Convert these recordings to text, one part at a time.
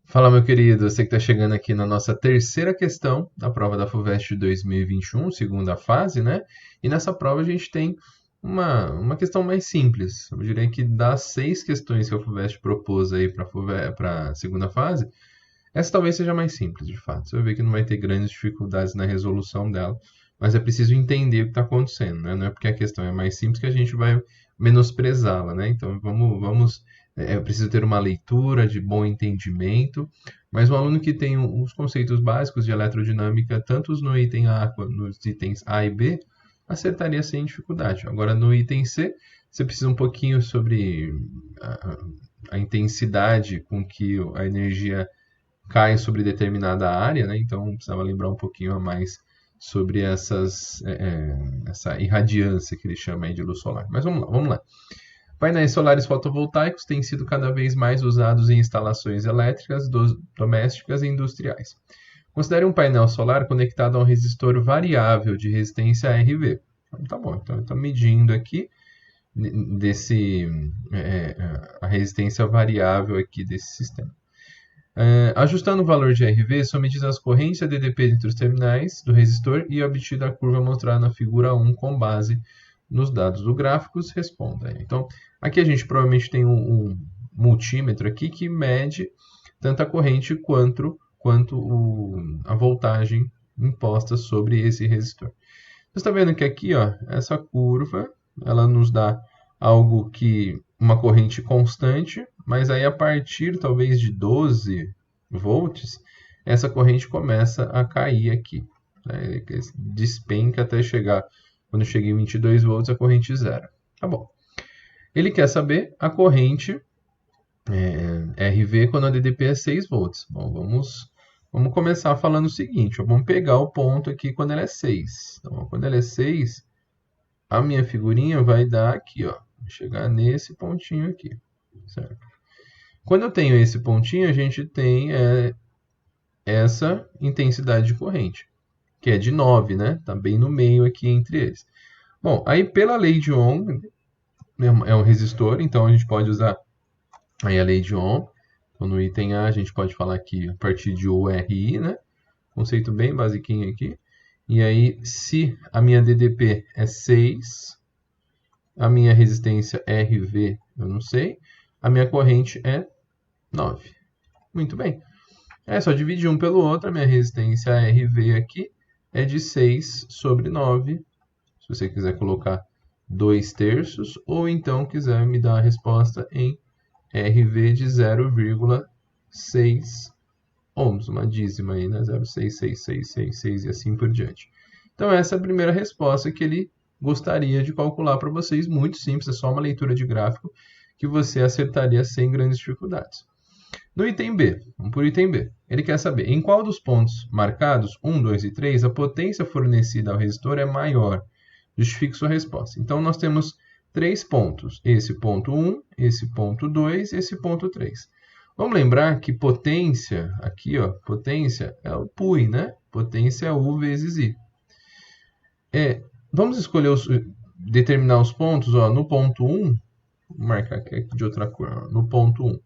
Fala, meu querido, você que está chegando aqui na nossa terceira questão da prova da FUVEST 2021, segunda fase, né? E nessa prova a gente tem uma questão mais simples. Eu diria que das 6 questões que a FUVEST propôs aí para a segunda fase, essa talvez seja mais simples, de fato. Você vai ver que não vai ter grandes dificuldades na resolução dela, mas é preciso entender o que está acontecendo, né? Não é porque a questão é mais simples que a gente vai menosprezá-la, né? Então é preciso ter uma leitura de bom entendimento, mas um aluno que tem os conceitos básicos de eletrodinâmica, tanto no item A quanto nos itens A e B, acertaria sem dificuldade. Agora, no item C, você precisa um pouquinho sobre a, a intensidade com que a energia cai sobre determinada área, né? Então precisava lembrar um pouquinho a mais sobre essa irradiância que ele chama aí de luz solar. Mas vamos lá, vamos lá. Painéis solares fotovoltaicos têm sido cada vez mais usados em instalações elétricas, domésticas e industriais. Considere um painel solar conectado a um resistor variável de resistência RV. Então, tá bom, então estou medindo aqui desse, a resistência variável aqui desse sistema. Ajustando o valor de RV, são medidas as correntes e a DDP entre os terminais do resistor e obtida a curva mostrada na figura 1 com base nos dados do gráfico. Responda. Então, aqui a gente provavelmente tem um multímetro aqui que mede tanto a corrente quanto a voltagem imposta sobre esse resistor. Você está vendo que aqui, ó, essa curva, ela nos dá algo que uma corrente constante, mas aí a partir talvez de 12 volts, essa corrente começa a cair aqui, né? Despenca até chegar, quando chega em 22 volts, a corrente zero. Tá bom. Ele quer saber a corrente RV quando a DDP é 6 volts. Bom, vamos começar falando o seguinte, ó, vamos pegar o ponto aqui quando ela é 6. Então, quando ela é 6, a minha figurinha vai dar aqui, ó, chegar nesse pontinho aqui, certo? Quando eu tenho esse pontinho, a gente tem essa intensidade de corrente, que é de 9, né? Tá bem no meio aqui entre eles. Bom, aí pela lei de Ohm, é um resistor, então a gente pode usar aí a lei de Ohm. Então no item A a gente pode falar aqui a partir de URI, né? Conceito bem basiquinho aqui. E aí, se a minha DDP é 6, a minha resistência RV, eu não sei, a minha corrente é 9. Muito bem. É só dividir um pelo outro, a minha resistência RV aqui é de 6 sobre 9. Se você quiser colocar 2 terços, ou então quiser me dar a resposta em RV de 0,6 ohms, uma dízima aí, né? 0,66666 e assim por diante. Então essa é a primeira resposta que ele gostaria de calcular para vocês, muito simples, é só uma leitura de gráfico que você acertaria sem grandes dificuldades. No item B, vamos por item B. Ele quer saber em qual dos pontos marcados, 1, 2 e 3, a potência fornecida ao resistor é maior. Justifique sua resposta. Então nós temos 3 pontos, esse ponto 1, esse ponto 2 e esse ponto 3. Vamos lembrar que potência, aqui, ó, potência é o PUI, né? Potência é U vezes I. Vamos escolher determinar os pontos, ó, no ponto 1, vou marcar aqui de outra cor, ó, no ponto 1.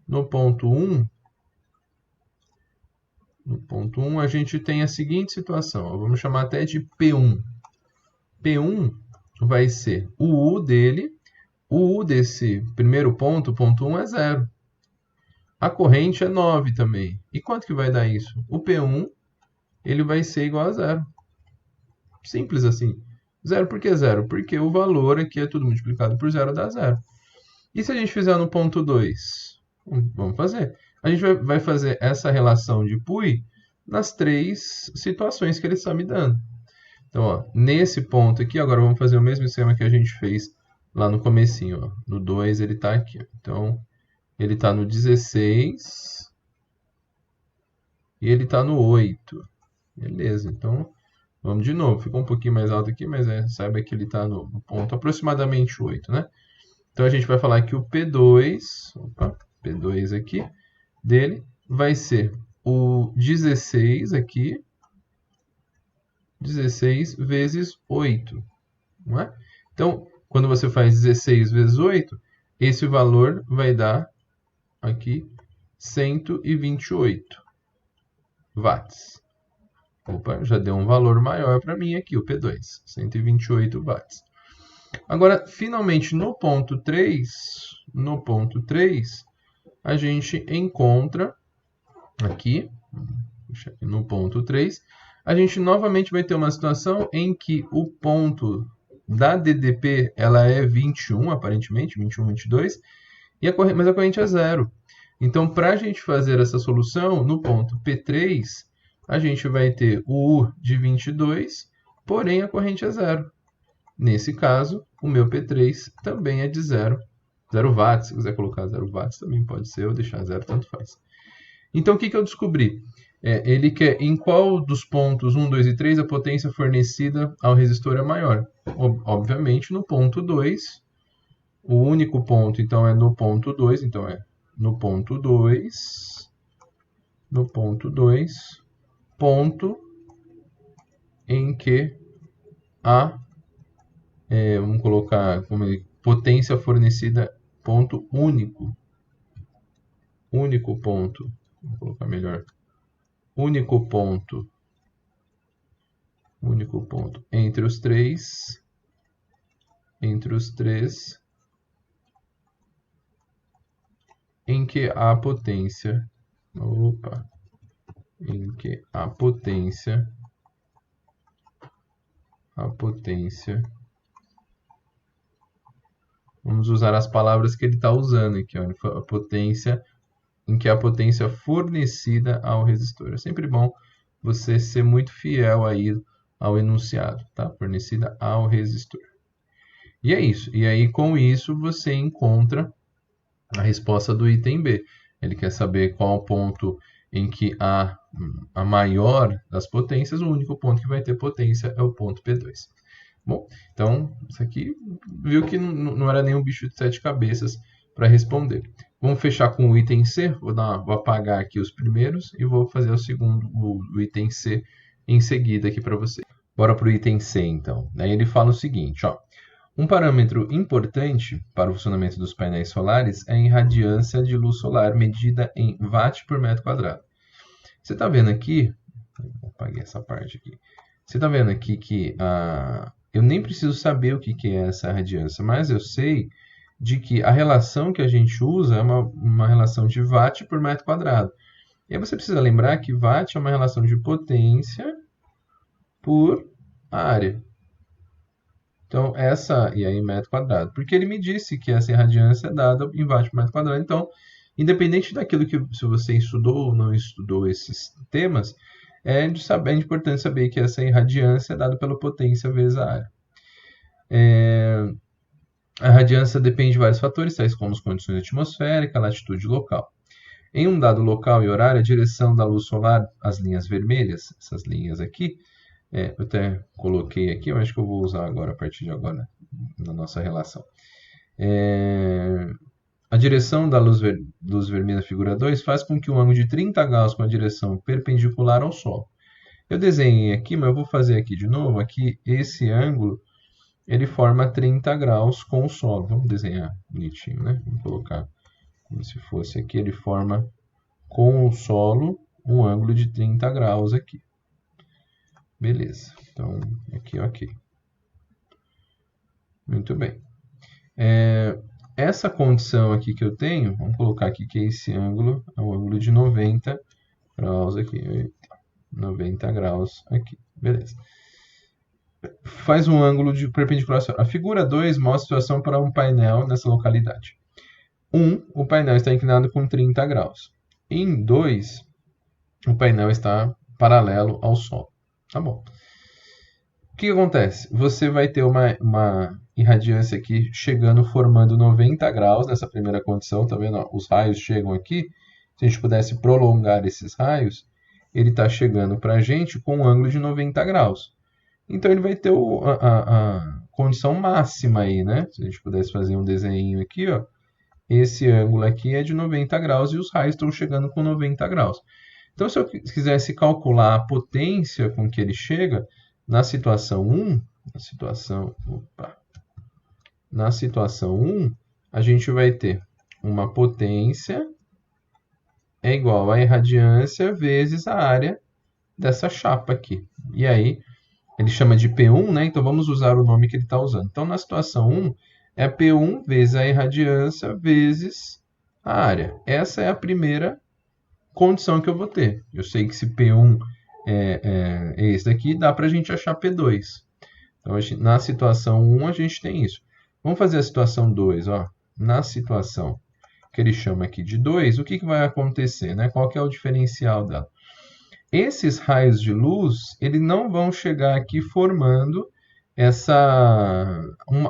No ponto 1, a gente tem a seguinte situação, ó, vamos chamar até de P1. P1 vai ser o U dele, o U desse primeiro ponto, ponto 1 é 0. A corrente é 9 também. E quanto que vai dar isso? O P1 ele vai ser igual a 0. Simples assim. 0 por que 0? Porque o valor aqui é tudo multiplicado por 0 dá 0. E se a gente fizer no ponto 2? Vamos fazer. A gente vai fazer essa relação de PUI nas 3 situações que ele está me dando. Então, ó, nesse ponto aqui, agora vamos fazer o mesmo esquema que a gente fez lá no comecinho. Ó. No 2 ele está aqui. Ó. Então, ele está no 16 e ele está no 8. Beleza, então vamos de novo. Ficou um pouquinho mais alto aqui, mas saiba que ele está no ponto aproximadamente 8, né? Então a gente vai falar que o P2 aqui, dele vai ser o 16 aqui, 16 vezes 8. Não é? Então, quando você faz 16 vezes 8, esse valor vai dar aqui 128 watts. Opa, já deu um valor maior para mim aqui, o P2, 128 watts. Agora, finalmente, no ponto 3, a gente encontra aqui, no ponto 3, a gente novamente vai ter uma situação em que o ponto da DDP ela é 21, aparentemente, 21, 22, mas a corrente é zero. Então, para a gente fazer essa solução, no ponto P3, a gente vai ter o U de 22, porém a corrente é zero. Nesse caso, o meu P3 também é de 0 watts. Se quiser colocar 0 watts, também pode ser, ou deixar 0, tanto faz. Então, o que eu descobri? Ele quer em qual dos pontos 1, 2 e 3 a potência fornecida ao resistor é maior. Obviamente, no ponto 2, o único ponto, então, é no ponto 2. Então, é no ponto 2, ponto em que a, vamos colocar como potência fornecida, ponto único ponto, vamos colocar melhor, único ponto entre os três, em que a potência, vamos usar as palavras que ele está usando aqui, ó, a potência, em que a potência fornecida ao resistor. É sempre bom você ser muito fiel aí ao enunciado, tá? Fornecida ao resistor. E é isso. E aí, com isso, você encontra a resposta do item B. Ele quer saber qual o ponto em que a maior das potências, o único ponto que vai ter potência é o ponto P2. Bom, então, isso aqui viu que não era nenhum bicho de 7 cabeças para responder. Vamos fechar com o item C. Vou apagar aqui os primeiros e vou fazer o item C em seguida aqui para você. Bora para o item C, então. Aí ele fala o seguinte, ó. Um parâmetro importante para o funcionamento dos painéis solares é a irradiância de luz solar medida em watt por metro quadrado. Você está vendo aqui, vou apagar essa parte aqui. Você está vendo aqui que eu nem preciso saber o que é essa irradiância, mas eu sei de que a relação que a gente usa é uma relação de watt por metro quadrado. E aí você precisa lembrar que watt é uma relação de potência por área. Então, e aí metro quadrado. Porque ele me disse que essa irradiância é dada em watt por metro quadrado. Então, independente daquilo que se você estudou ou não estudou esses temas, é importante saber que essa irradiância é dada pela potência vezes a área. A irradiância depende de vários fatores, tais como as condições atmosféricas, a latitude local. Em um dado local e horário, a direção da luz solar, as linhas vermelhas, essas linhas aqui, eu até coloquei aqui, eu acho que eu vou usar agora, a partir de agora, na nossa relação. A direção da luz vermelha, figura 2, faz com que um ângulo de 30 graus com a direção perpendicular ao Sol. Eu desenhei aqui, mas eu vou fazer aqui de novo. Aqui, esse ângulo, ele forma 30 graus com o solo. Vamos desenhar bonitinho, né? Vamos colocar como se fosse aqui. Ele forma com o solo um ângulo de 30 graus aqui. Beleza. Então, aqui, ok. Muito bem. Essa condição aqui que eu tenho, vamos colocar aqui que esse ângulo é um ângulo de 90 graus aqui. 90 graus aqui. Beleza. Faz um ângulo de perpendicular. A figura 2 mostra a situação para um painel nessa localidade. 1, o painel está inclinado com 30 graus. Em 2, o painel está paralelo ao Sol. Tá bom. O que acontece? Você vai ter uma irradiância aqui chegando, formando 90 graus nessa primeira condição. Tá vendo? Ó, os raios chegam aqui. Se a gente pudesse prolongar esses raios, ele está chegando para a gente com um ângulo de 90 graus. Então, ele vai ter a condição máxima aí, né? Se a gente pudesse fazer um desenho aqui, ó. Esse ângulo aqui é de 90 graus e os raios estão chegando com 90 graus. Então, se eu quisesse calcular a potência com que ele chega, na situação 1, na situação 1, a gente vai ter uma potência é igual a irradiância vezes a área dessa chapa aqui. E aí, ele chama de P1, né? Então vamos usar o nome que ele está usando. Então, na situação 1, é P1 vezes a irradiância vezes a área. Essa é a primeira condição que eu vou ter. Eu sei que se P1 é esse daqui, dá para a gente achar P2. Então, na situação 1, a gente tem isso. Vamos fazer a situação 2. Ó. Na situação que ele chama aqui de 2, o que vai acontecer? Né? Qual que é o diferencial dela? Esses raios de luz, eles não vão chegar aqui formando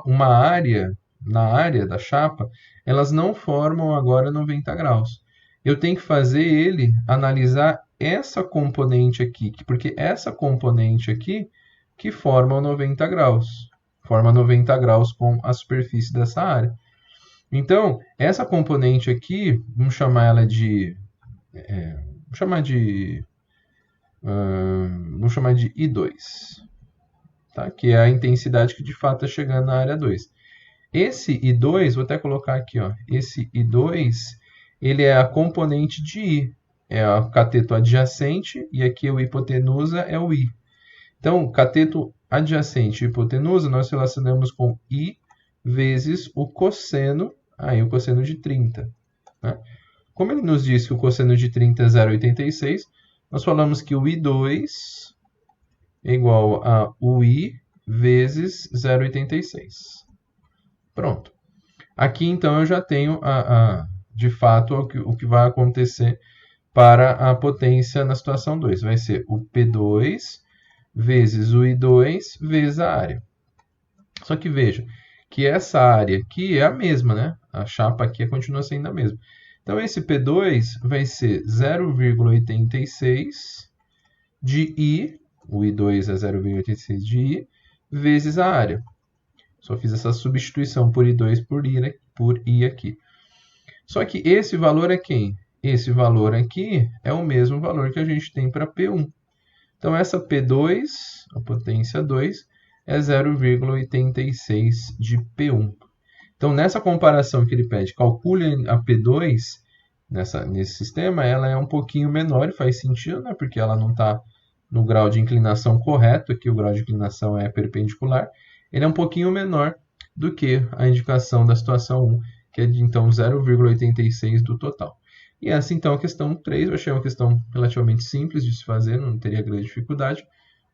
uma área, na área da chapa, elas não formam agora 90 graus. Eu tenho que fazer ele analisar essa componente aqui, porque essa componente aqui que forma 90 graus. Forma 90 graus com a superfície dessa área. Então, essa componente aqui, vamos chamar ela de... vamos chamar de I2, tá? Que é a intensidade que de fato está chegando na área 2. Esse I2, vou até colocar aqui, ó, esse I2, ele é a componente de I, é o cateto adjacente, e aqui o hipotenusa é o I. Então, cateto adjacente e hipotenusa, nós relacionamos com I vezes o cosseno, o cosseno de 30. Né? Como ele nos disse que o cosseno de 30 é 0,86, nós falamos que o I2 é igual a UI vezes 0,86. Pronto. Aqui, então, eu já tenho, de fato, o que vai acontecer para a potência na situação 2. Vai ser o P2 vezes o I2 vezes a área. Só que veja que essa área aqui é a mesma, né? A chapa aqui continua sendo a mesma. Então, esse P2 vai ser 0,86 de I, o I2 é 0,86 de I, vezes a área. Só fiz essa substituição por I2 por I aqui. Só que esse valor é quem? Esse valor aqui é o mesmo valor que a gente tem para P1. Então, essa P2, a potência 2, é 0,86 de P1. Então, nessa comparação que ele pede, calcule a P2 nesse sistema, ela é um pouquinho menor, e faz sentido, né? Porque ela não está no grau de inclinação correto, aqui o grau de inclinação é perpendicular, ele é um pouquinho menor do que a indicação da situação 1, que é de então 0,86 do total. E essa então é a questão 3, eu achei uma questão relativamente simples de se fazer, não teria grande dificuldade,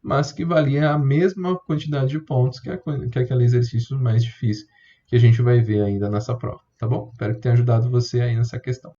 mas que valia a mesma quantidade de pontos que aquele exercício mais difícil que a gente vai ver ainda nessa prova, tá bom? Espero que tenha ajudado você aí nessa questão.